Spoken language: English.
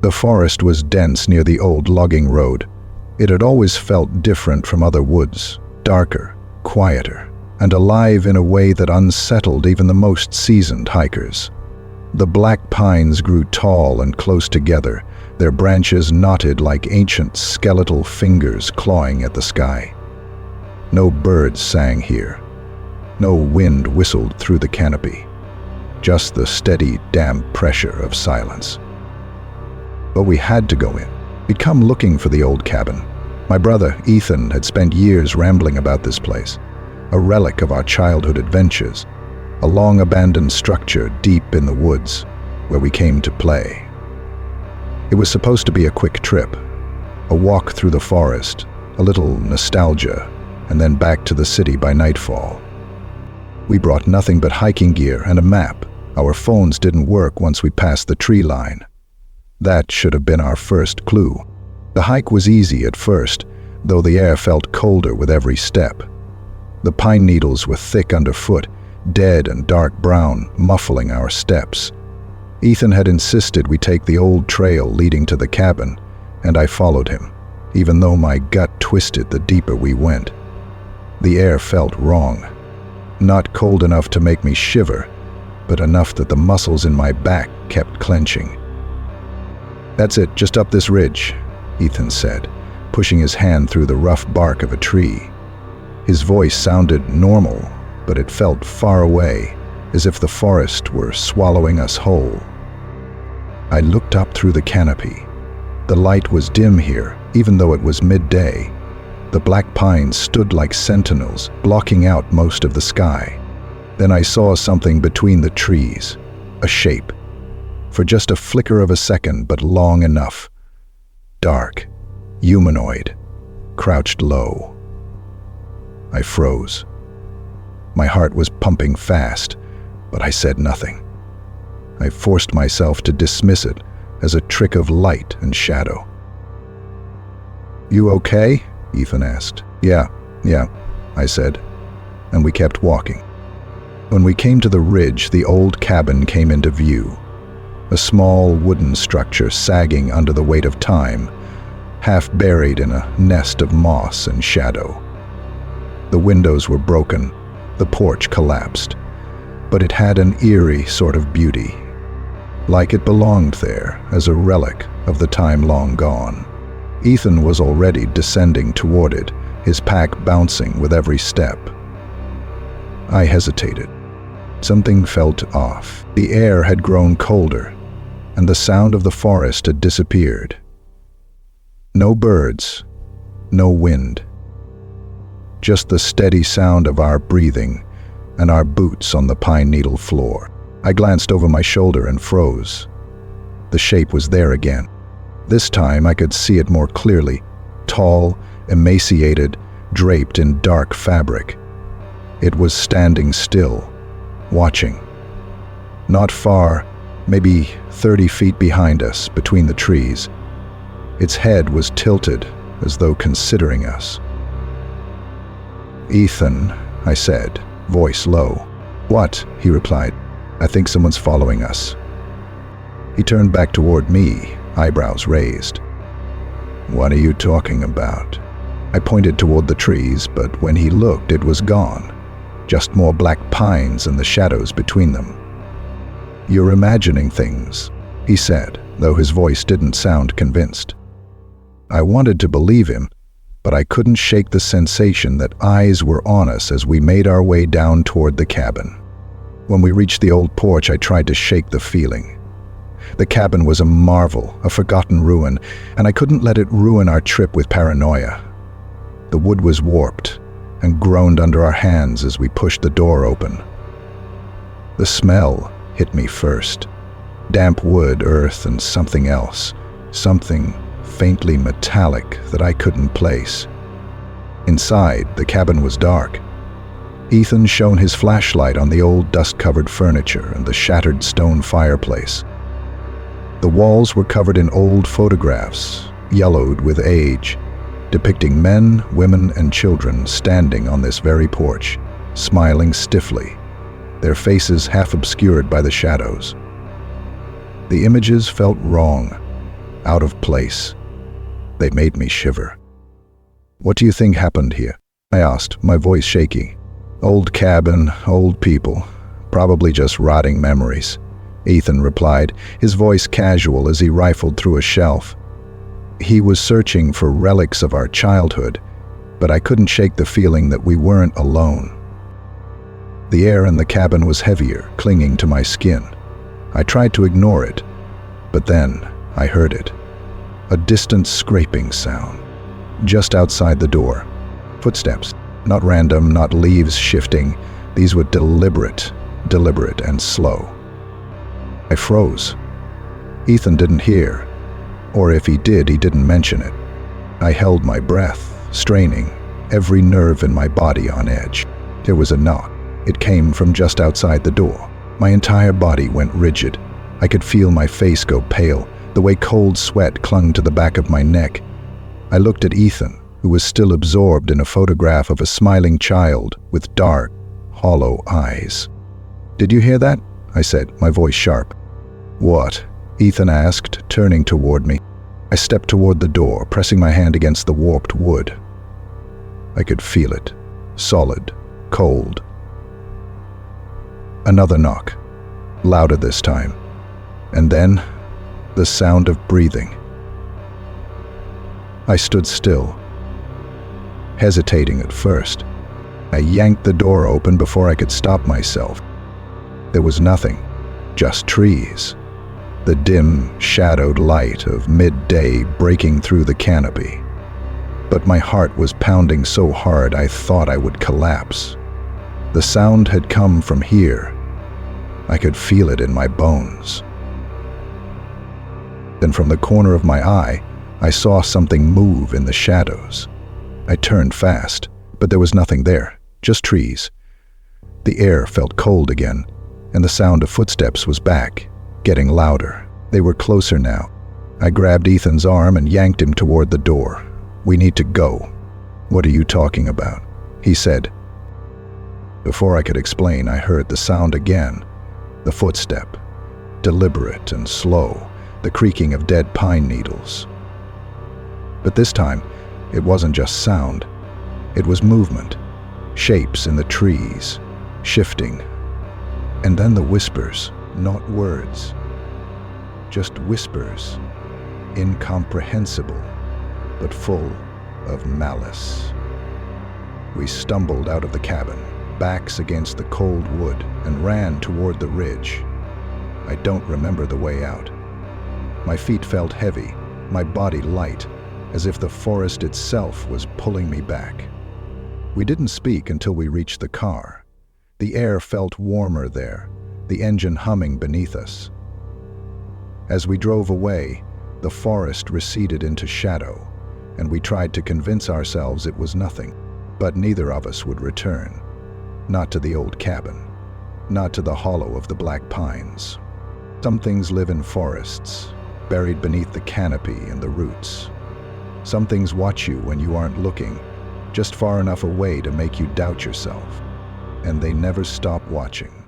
The forest was dense near the old logging road. It had always felt different from other woods, darker, quieter, and alive in a way that unsettled even the most seasoned hikers. The black pines grew tall and close together, their branches knotted like ancient skeletal fingers clawing at the sky. No birds sang here. No wind whistled through the canopy. Just the steady, damp pressure of silence. But we had to go in. We'd come looking for the old cabin. My brother, Ethan, had spent years rambling about this place, a relic of our childhood adventures, a long-abandoned structure deep in the woods where we came to play. It was supposed to be a quick trip, a walk through the forest, a little nostalgia, and then back to the city by nightfall. We brought nothing but hiking gear and a map. Our phones didn't work once we passed the tree line. That should have been our first clue. The hike was easy at first, though the air felt colder with every step. The pine needles were thick underfoot, dead and dark brown, muffling our steps. Ethan had insisted we take the old trail leading to the cabin, and I followed him, even though my gut twisted the deeper we went. The air felt wrong. Not cold enough to make me shiver, but enough that the muscles in my back kept clenching. "That's it, just up this ridge," Ethan said, pushing his hand through the rough bark of a tree. His voice sounded normal, but it felt far away, as if the forest were swallowing us whole. I looked up through the canopy. The light was dim here, even though it was midday. The black pines stood like sentinels, blocking out most of the sky. Then I saw something between the trees, a shape. For just a flicker of a second, but long enough. Dark, humanoid, crouched low. I froze. My heart was pumping fast, but I said nothing. I forced myself to dismiss it as a trick of light and shadow. "You okay?" Ethan asked. Yeah, I said, and we kept walking. When we came to the ridge, the old cabin came into view. A small wooden structure sagging under the weight of time, half buried in a nest of moss and shadow. The windows were broken, the porch collapsed, but it had an eerie sort of beauty, like it belonged there as a relic of the time long gone. Ethan was already descending toward it, his pack bouncing with every step. I hesitated. Something felt off. The air had grown colder, and the sound of the forest had disappeared. No birds, no wind. Just the steady sound of our breathing and our boots on the pine needle floor. I glanced over my shoulder and froze. The shape was there again. This time I could see it more clearly, tall, emaciated, draped in dark fabric. It was standing still, watching. Not far, maybe 30 feet behind us, between the trees. Its head was tilted, as though considering us. "Ethan," I said, voice low. "What?" he replied. "I think someone's following us." He turned back toward me, eyebrows raised. "What are you talking about?" I pointed toward the trees, but when he looked, it was gone. Just more black pines and the shadows between them. "You're imagining things," he said, though his voice didn't sound convinced. I wanted to believe him, but I couldn't shake the sensation that eyes were on us as we made our way down toward the cabin. When we reached the old porch, I tried to shake the feeling. The cabin was a marvel, a forgotten ruin, and I couldn't let it ruin our trip with paranoia. The wood was warped and groaned under our hands as we pushed the door open. The smell hit me first. Damp wood, earth, and something else. Something faintly metallic that I couldn't place. Inside, the cabin was dark. Ethan shone his flashlight on the old dust-covered furniture and the shattered stone fireplace. The walls were covered in old photographs, yellowed with age, depicting men, women, and children standing on this very porch, smiling stiffly, their faces half obscured by the shadows. The images felt wrong, out of place. They made me shiver. "What do you think happened here?" I asked, my voice shaky. "Old cabin, old people, probably just rotting memories," Ethan replied, his voice casual as he rifled through a shelf. He was searching for relics of our childhood, but I couldn't shake the feeling that we weren't alone. The air in the cabin was heavier, clinging to my skin. I tried to ignore it, but then I heard it. A distant scraping sound, just outside the door. Footsteps, not random, not leaves shifting. These were deliberate and slow. I froze. Ethan didn't hear, or if he did, he didn't mention it. I held my breath, straining, every nerve in my body on edge. There was a knock. It came from just outside the door. My entire body went rigid. I could feel my face go pale, the way cold sweat clung to the back of my neck. I looked at Ethan, who was still absorbed in a photograph of a smiling child with dark, hollow eyes. "Did you hear that?" I said, my voice sharp. "What?" Ethan asked, turning toward me. I stepped toward the door, pressing my hand against the warped wood. I could feel it, solid, cold. Another knock, louder this time, and then the sound of breathing. I stood still, hesitating at first. I yanked the door open before I could stop myself. There was nothing, just trees, the dim, shadowed light of midday breaking through the canopy. But my heart was pounding so hard I thought I would collapse. The sound had come from here. I could feel it in my bones. Then from the corner of my eye, I saw something move in the shadows. I turned fast, but there was nothing there, just trees. The air felt cold again, and the sound of footsteps was back, getting louder. They were closer now. I grabbed Ethan's arm and yanked him toward the door. "We need to go." "What are you talking about?" he said. Before I could explain, I heard the sound again. The footstep, deliberate and slow, the creaking of dead pine needles. But this time, it wasn't just sound. It was movement, shapes in the trees, shifting. And then the whispers, not words, just whispers, incomprehensible, but full of malice. We stumbled out of the cabin, backs against the cold wood, and ran toward the ridge. I don't remember the way out. My feet felt heavy, my body light, as if the forest itself was pulling me back. We didn't speak until we reached the car. The air felt warmer there, the engine humming beneath us. As we drove away, the forest receded into shadow, and we tried to convince ourselves it was nothing. But neither of us would return. Not to the old cabin, not to the hollow of the black pines. Some things live in forests, buried beneath the canopy and the roots. Some things watch you when you aren't looking, just far enough away to make you doubt yourself. And they never stop watching.